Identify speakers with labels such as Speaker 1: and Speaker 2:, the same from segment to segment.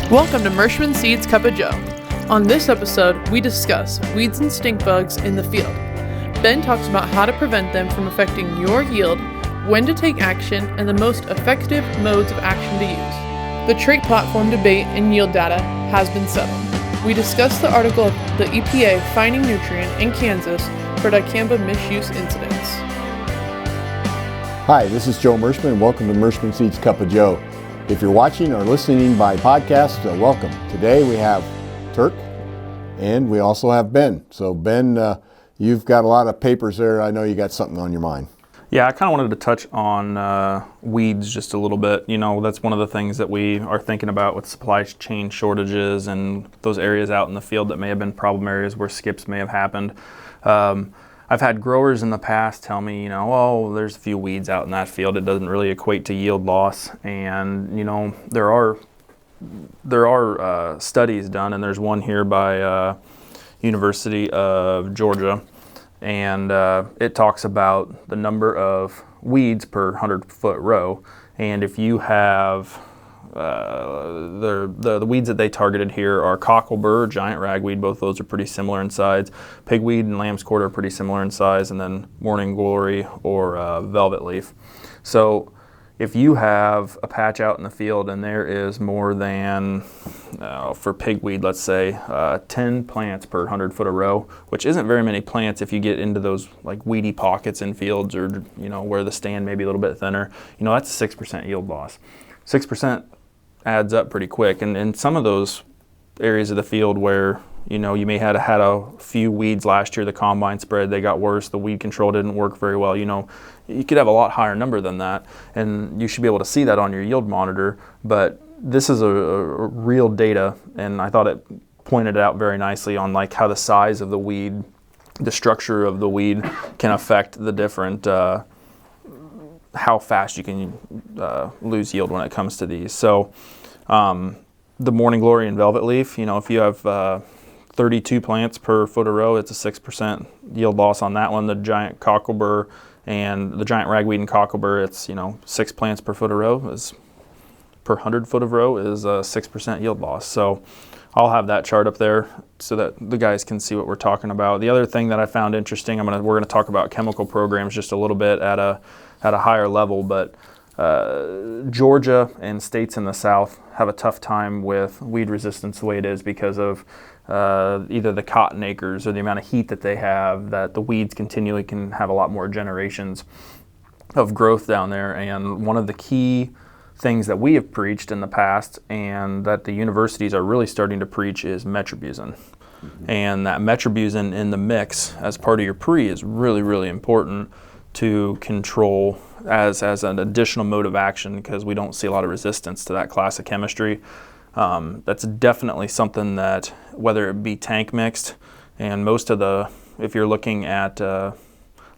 Speaker 1: Welcome to Merschman Seeds Cup of Joe. On this episode, we discuss weeds and stink bugs in the field. Ben talks about how to prevent them from affecting your yield, when to take action, and the most effective modes of action to use. The trait platform debate and yield data has been settled. We discuss the article of the EPA fining Nutrien in Kansas for Dicamba misuse incidents.
Speaker 2: Hi, this is Joe Merschman, and welcome to Merschman Seeds Cup of Joe. If you're watching or listening by podcast, welcome. Today we have Turk, and we also have Ben. So Ben, you've got a lot of papers there. I know you got something on your mind.
Speaker 3: Yeah, I kind of wanted to touch on weeds just a little bit. You know, that's one of the things that we are thinking about with supply chain shortages and those areas out in the field that may have been problem areas where skips may have happened. I've had growers in the past tell me, you know, oh, there's a few weeds out in that field. It doesn't really equate to yield loss. And, you know, there are studies done, and there's one here by University of Georgia, and it talks about the number of weeds per 100-foot row. And if you have the weeds that they targeted here are cocklebur, giant ragweed. Both those are pretty similar in size. Pigweed and lamb's quarter are pretty similar in size, and then morning glory or velvet leaf. So if you have a patch out in the field and there is more than, for pigweed, let's say 10 plants per 100-foot a row, which isn't very many plants if you get into those like weedy pockets in fields or, you know, where the stand may be a little bit thinner, you know, that's a 6% yield loss. 6% adds up pretty quick, and in some of those areas of the field where, you know, you may have had a few weeds last year, the combine spread, they got worse, the weed control didn't work very well, you know, you could have a lot higher number than that, and you should be able to see that on your yield monitor. But this is a real data, and I thought it pointed out very nicely on like how the size of the weed, the structure of the weed can affect the different how fast you can lose yield when it comes to these. So the morning glory and velvet leaf, you know, if you have 32 plants per foot a row, it's a 6% yield loss on that one. The giant cocklebur and the giant ragweed and cocklebur, it's, you know, 6 plants per foot a row is per 100 foot of row is a 6% yield loss. So I'll have that chart up there so that the guys can see what we're talking about. The other thing that I found interesting, we're gonna talk about chemical programs just a little bit at a higher level, but Georgia and states in the South have a tough time with weed resistance the way it is because of either the cotton acres or the amount of heat that they have, that the weeds continually can have a lot more generations of growth down there. And one of the key things that we have preached in the past and that the universities are really starting to preach is metribuzin. Mm-hmm. And that metribuzin in the mix as part of your pre is really, really important to control as an additional mode of action, because we don't see a lot of resistance to that class of chemistry. That's definitely something that, whether it be tank mixed, and most of if you're looking at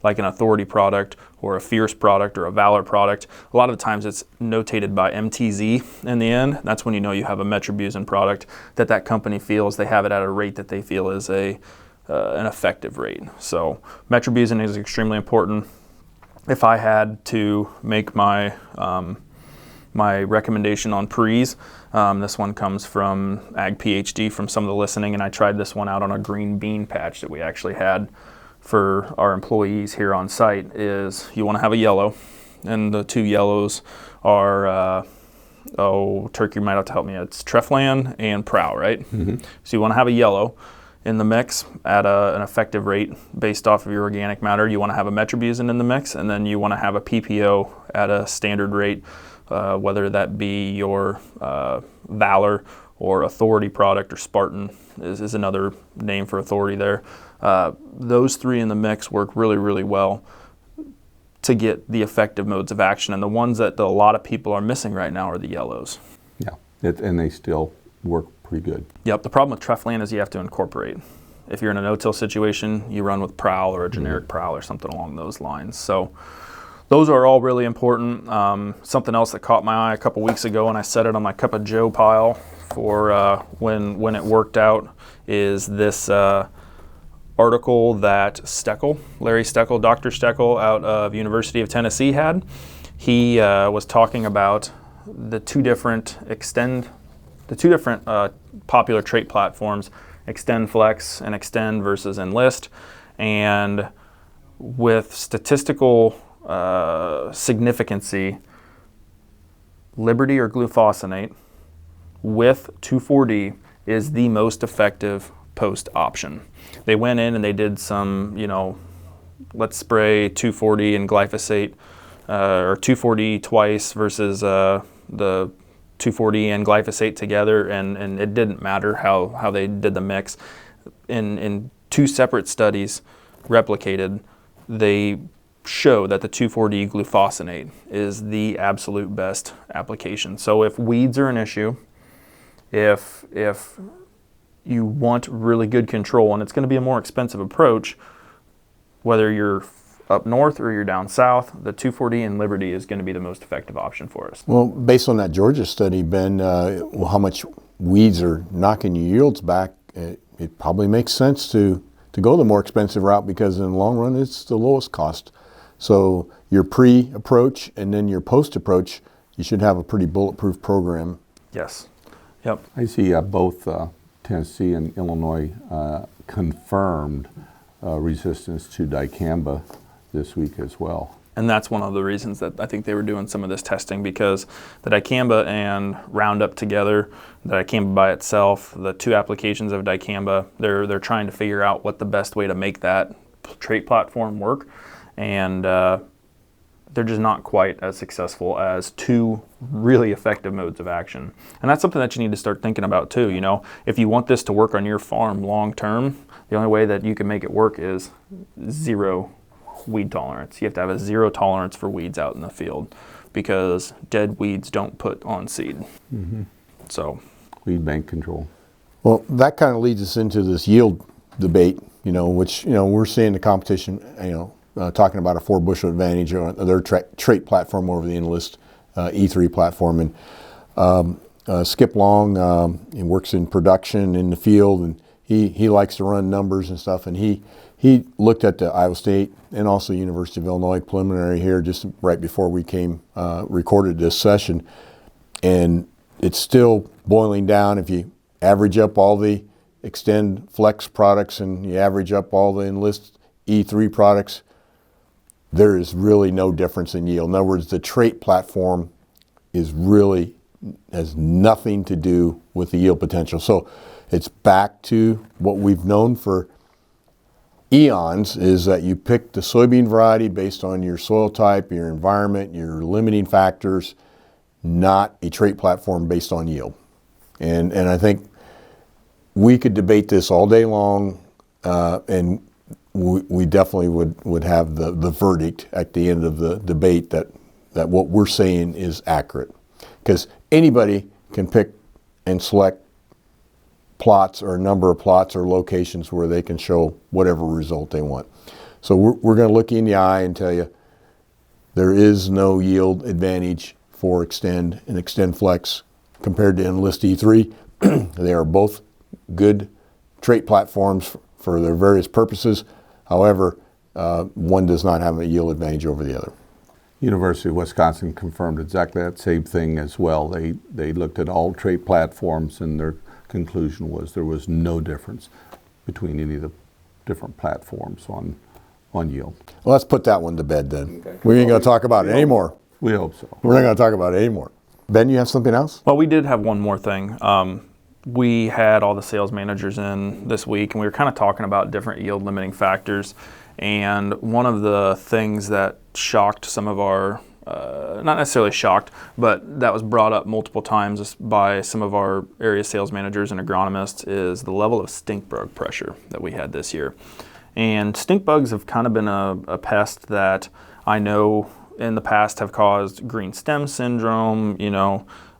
Speaker 3: like an Authority product or a Fierce product or a Valor product, a lot of the times it's notated by MTZ in the end. That's when you know you have a metribuzin product that company feels they have it at a rate that they feel is an effective rate. So metribuzin is extremely important. If I had to make my my recommendation on pre's, this one comes from Ag PhD from some of the listening, and I tried this one out on a green bean patch that we actually had for our employees here on site. Is you want to have a yellow, and the two yellows are Turk, you might have to help me. It's Treflan and Prow, right? Mm-hmm. So you want to have a yellow in the mix at an effective rate based off of your organic matter. You want to have a metribuzin in the mix, and then you want to have a PPO at a standard rate, whether that be your Valor or Authority product, or Spartan is another name for Authority there. Those three in the mix work really, really well to get the effective modes of action, and the ones that a lot of people are missing right now are the yellows.
Speaker 2: Yeah, and they still work pretty good.
Speaker 3: Yep, the problem with Treflan is you have to incorporate. If you're in a no-till situation, you run with Prowl or a generic Prowl or something along those lines. So those are all really important. Something else that caught my eye a couple weeks ago, and I set it on my Cup of Joe pile for when it worked out, is this article that Larry Steckel, Dr. Steckel out of University of Tennessee had. He was talking about the two different Extend the two different popular trait platforms, Extend Flex and Extend versus Enlist, and with statistical significancy, Liberty or glufosinate with 2,4-D is the most effective post option. They went in and they did some, let's spray 2,4-D and glyphosate, or 2,4-D twice versus the 2,4-D and glyphosate together, and it didn't matter how they did the mix. In two separate studies replicated, they show that the 2,4-D glufosinate is the absolute best application. So if weeds are an issue, if you want really good control, and it's going to be a more expensive approach, whether you're up north or you're down south, the 2,4-D and Liberty is going to be the most effective option for us.
Speaker 2: Well, based on that Georgia study, Ben, how much weeds are knocking your yields back, it probably makes sense to go the more expensive route, because in the long run, it's the lowest cost. So your pre-approach and then your post-approach, you should have a pretty bulletproof program.
Speaker 3: Yes. Yep.
Speaker 4: I see both Tennessee and Illinois confirmed resistance to Dicamba this week as well.
Speaker 3: And that's one of the reasons that I think they were doing some of this testing, because the Dicamba and Roundup together, the Dicamba by itself, the two applications of Dicamba, they're trying to figure out what the best way to make that trait platform work. And they're just not quite as successful as two really effective modes of action. And that's something that you need to start thinking about too. If you want this to work on your farm long term, the only way that you can make it work is zero weed tolerance. You have to have a zero tolerance for weeds out in the field, because dead weeds don't put on seed.
Speaker 4: Mm-hmm.
Speaker 3: So,
Speaker 4: weed bank control.
Speaker 2: Well, that kind of leads us into this yield debate, which, we're seeing the competition, talking about a 4 bushel advantage on their trait platform over the Enlist E3 platform. And Skip Long, he works in production in the field, and he likes to run numbers and stuff. And he looked at the Iowa State and also University of Illinois preliminary here just right before we recorded this session. And it's still boiling down. If you average up all the Extend Flex products and you average up all the Enlist E3 products, there is really no difference in yield. In other words, the trait platform has nothing to do with the yield potential. So it's back to what we've known for eons, is that you pick the soybean variety based on your soil type, your environment, your limiting factors, not a trait platform based on yield. And I think we could debate this all day long, and we definitely would have the verdict at the end of the debate that what we're saying is accurate. Because anybody can pick and select plots or a number of plots or locations where they can show whatever result they want. So we're going to look you in the eye and tell you there is no yield advantage for Extend and Extend Flex compared to Enlist E3. They are both good trait platforms for their various purposes. However, one does not have a yield advantage over the other.
Speaker 4: University of Wisconsin confirmed exactly that same thing as well. They looked at all trait platforms, and their conclusion was there was no difference between any of the different platforms on yield.
Speaker 2: Well, let's put that one to bed then. Okay. We ain't going to talk about it anymore.
Speaker 4: We hope so.
Speaker 2: We're not going to talk about it anymore. Ben, you have something else?
Speaker 3: Well, we did have one more thing. We had all the sales managers in this week, and we were kind of talking about different yield limiting factors. And one of the things that shocked some of our, not necessarily shocked, but that was brought up multiple times by some of our area sales managers and agronomists, is the level of stink bug pressure that we had this year. And stink bugs have kind of been a pest that I know in the past have caused green stem syndrome.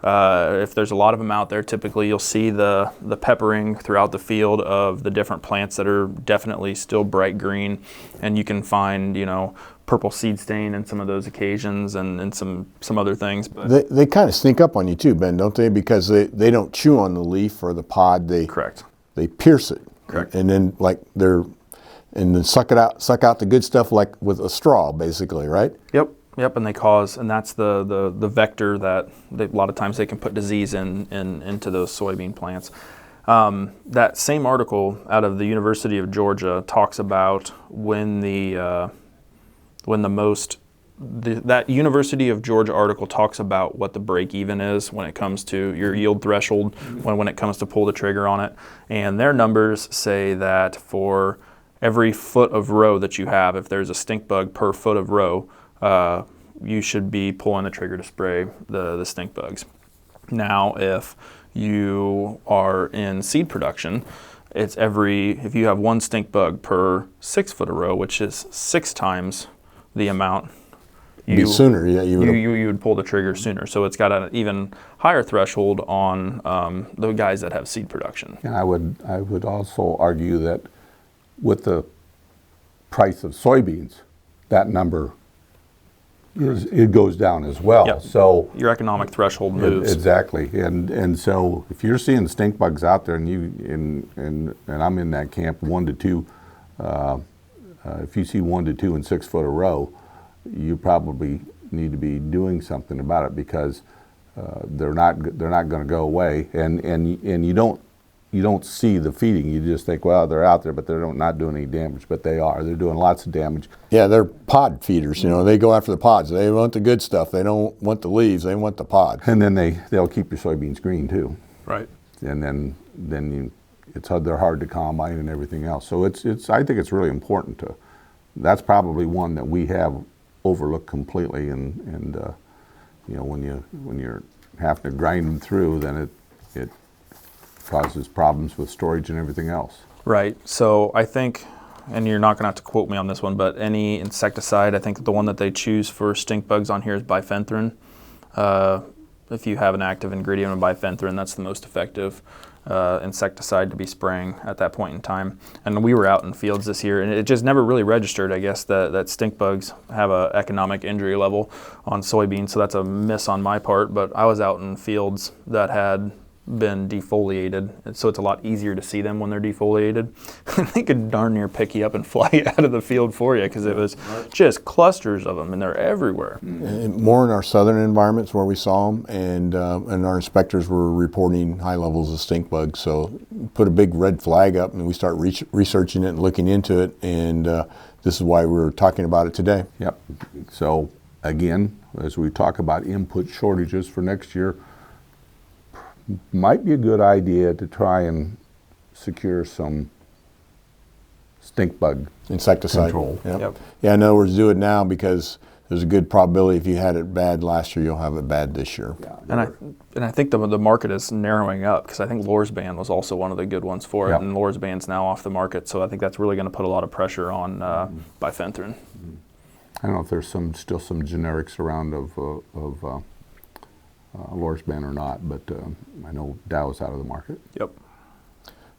Speaker 3: If there's a lot of them out there, typically you'll see the peppering throughout the field of the different plants that are definitely still bright green, and you can find purple seed stain in some of those occasions, and some other things. But
Speaker 2: they kind of sneak up on you too, Ben, don't they? Because they don't chew on the leaf or the pod.
Speaker 3: Correct.
Speaker 2: They pierce it.
Speaker 3: Correct.
Speaker 2: And then suck out the good stuff like with a straw, basically, right?
Speaker 3: Yep. Yep, and that's the vector that a lot of times they can put disease into those soybean plants. That same article out of the University of Georgia talks about that University of Georgia article talks about what the break even is when it comes to your yield threshold, when it comes to pull the trigger on it. And their numbers say that for every foot of row that you have, if there's a stink bug per foot of row, you should be pulling the trigger to spray the stink bugs. Now, if you are in seed production, if you have one stink bug per 6 foot a row, which is 6 times the amount, you would pull the trigger sooner. So it's got an even higher threshold on the guys that have seed production.
Speaker 4: And I would also argue that with the price of soybeans, that number it goes down as well.
Speaker 3: Yep.
Speaker 4: So
Speaker 3: your economic threshold moves.
Speaker 4: Exactly. And so if you're seeing stink bugs out there and I'm in that camp 1 to 2, if you see 1 to 2 in 6 foot a row, you probably need to be doing something about it, because they're not going to go away, and you don't see the feeding. You just think, well, they're out there, but they're not doing any damage. But they are. They're doing lots of damage.
Speaker 2: Yeah, they're pod feeders. They go after the pods. They want the good stuff. They don't want the leaves. They want the pod.
Speaker 4: And then they'll keep your soybeans green too.
Speaker 3: Right.
Speaker 4: And then they're hard to combine and everything else. So I think it's really important to. That's probably one that we have overlooked completely. And when you're having to grind them through, then it causes problems with storage and everything else.
Speaker 3: Right. So I think, and you're not going to have to quote me on this one, but any insecticide, I think the one that they choose for stink bugs on here is bifenthrin. If you have an active ingredient of bifenthrin, that's the most effective insecticide to be spraying at that point in time. And we were out in fields this year, and it just never really registered, I guess, that stink bugs have an economic injury level on soybeans. So that's a miss on my part. But I was out in fields that had been defoliated, so it's a lot easier to see them when they're defoliated. They could darn near pick you up and fly you out of the field for you, because it was just clusters of them, and they're everywhere.
Speaker 2: More in our southern environments where we saw them, and our inspectors were reporting high levels of stink bugs. So put a big red flag up, and we start researching it and looking into it, and this is why we're talking about it today.
Speaker 4: Yep. So again, as we talk about input shortages for next year, might be a good idea to try and secure some stink bug
Speaker 2: insecticide
Speaker 4: control.
Speaker 2: Yep. Yeah, in other words, do it now, because there's a good probability if you had it bad last year, you'll have it bad this year.
Speaker 4: Yeah,
Speaker 3: and I think the market is narrowing up, because I think Lorsban was also one of the good ones for it, and Lorsban's now off the market, so I think that's really going to put a lot of pressure on bifenthrin.
Speaker 4: I don't know if there's still some generics around of Lorsban or not, but I know Dow's out of the market.
Speaker 3: Yep.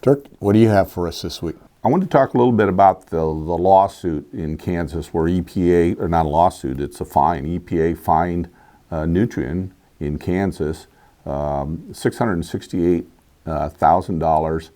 Speaker 2: Turk, what do you have for us this week?
Speaker 4: I want to talk a little bit about the lawsuit in Kansas, where EPA, or not a lawsuit, it's a fine. EPA fined Nutrien in Kansas $668,000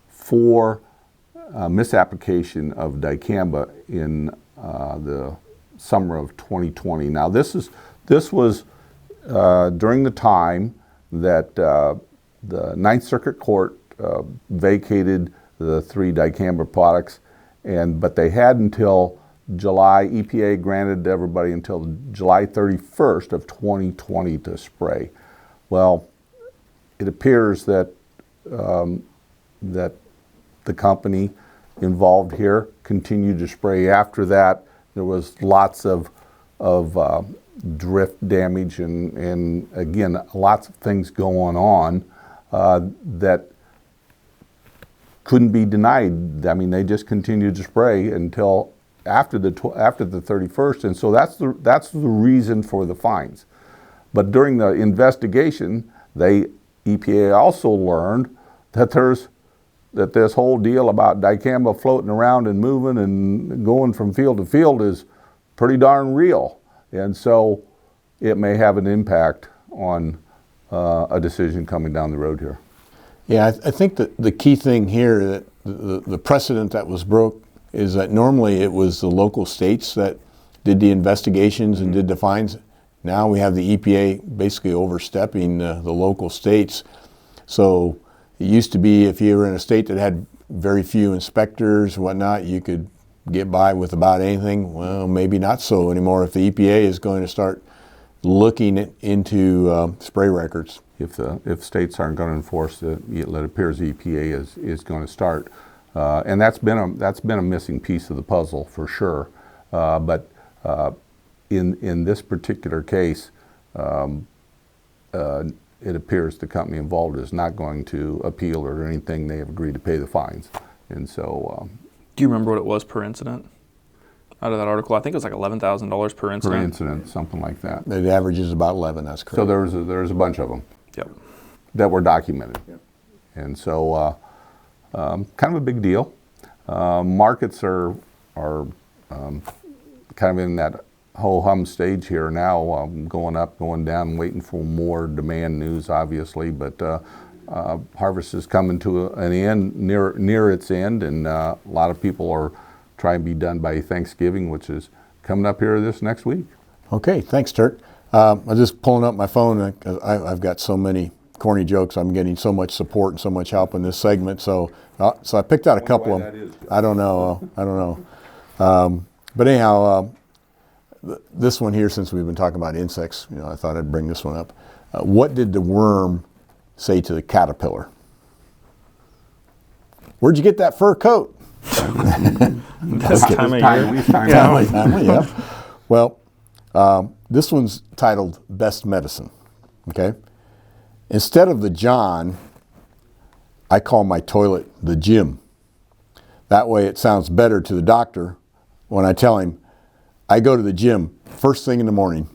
Speaker 4: for misapplication of Dicamba in the summer of 2020. Now, this was during the time that the Ninth Circuit Court vacated the 3 Dicamba products, but they had until July. EPA granted everybody until July 31st of 2020 to spray. Well, it appears that that the company involved here continued to spray after that. There was lots of drift damage and again, lots of things going on that couldn't be denied. I mean, they just continued to spray until after the 31st, and so that's the reason for the fines. But during the investigation, EPA also learned that this whole deal about Dicamba floating around and moving and going from field to field is pretty darn real. And so it may have an impact on a decision coming down the road here.
Speaker 2: Yeah, I think that the key thing here, that the precedent that was broke, is that normally it was the local states that did the investigations and did the fines. Now we have the EPA basically overstepping the local states. So it used to be if you were in a state that had very few inspectors and whatnot, you could get by with about anything. Well, maybe not so anymore if the EPA is going to start looking into spray records.
Speaker 4: If states aren't going to enforce it, it appears the EPA is going to start, and that's been a missing piece of the puzzle for sure. But in this particular case, it appears the company involved is not going to appeal or anything. They have agreed to pay the fines, and so.
Speaker 3: Do you remember what it was per incident? Out of that article, I think it was like $11,000 per incident.
Speaker 4: Per incident, something like that.
Speaker 2: The average is about 11. That's correct.
Speaker 4: So there's a bunch of them.
Speaker 3: Yep.
Speaker 4: That were documented.
Speaker 2: Yep.
Speaker 4: And so kind of a big deal. Markets are kind of in that ho-hum stage here now, going up, going down, waiting for more demand news, obviously. But harvest is coming to an end, near its end, and a lot of people are trying to be done by Thanksgiving, which is coming up here this next week.
Speaker 2: Okay, thanks, Turk. I'm just pulling up my phone. I've got so many corny jokes. I'm getting so much support and so much help in this segment. So I picked out a couple of them. I don't know. But anyhow, this one here, since we've been talking about insects, I thought I'd bring this one up. What did the worm say to the caterpillar? Where'd you get that fur coat?
Speaker 3: This time of year.
Speaker 2: Yeah. Well, this one's titled Best Medicine. Okay. Instead of the John, I call my toilet the Jim. That way it sounds better to the doctor when I tell him I go to the gym first thing in the morning.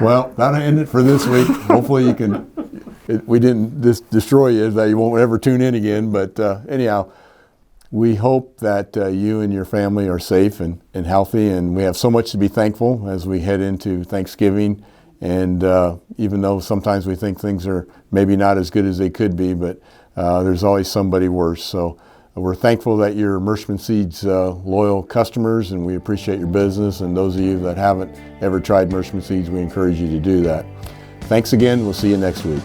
Speaker 2: Well, that'll end it for this week. Hopefully you can, we didn't destroy you, that you won't ever tune in again. But anyhow, we hope that you and your family are safe and healthy. And we have so much to be thankful as we head into Thanksgiving. And even though sometimes we think things are maybe not as good as they could be, but there's always somebody worse. So we're thankful that you're Merschman Seeds loyal customers, and we appreciate your business. And those of you that haven't ever tried Merschman Seeds, we encourage you to do that. Thanks again. We'll see you next week.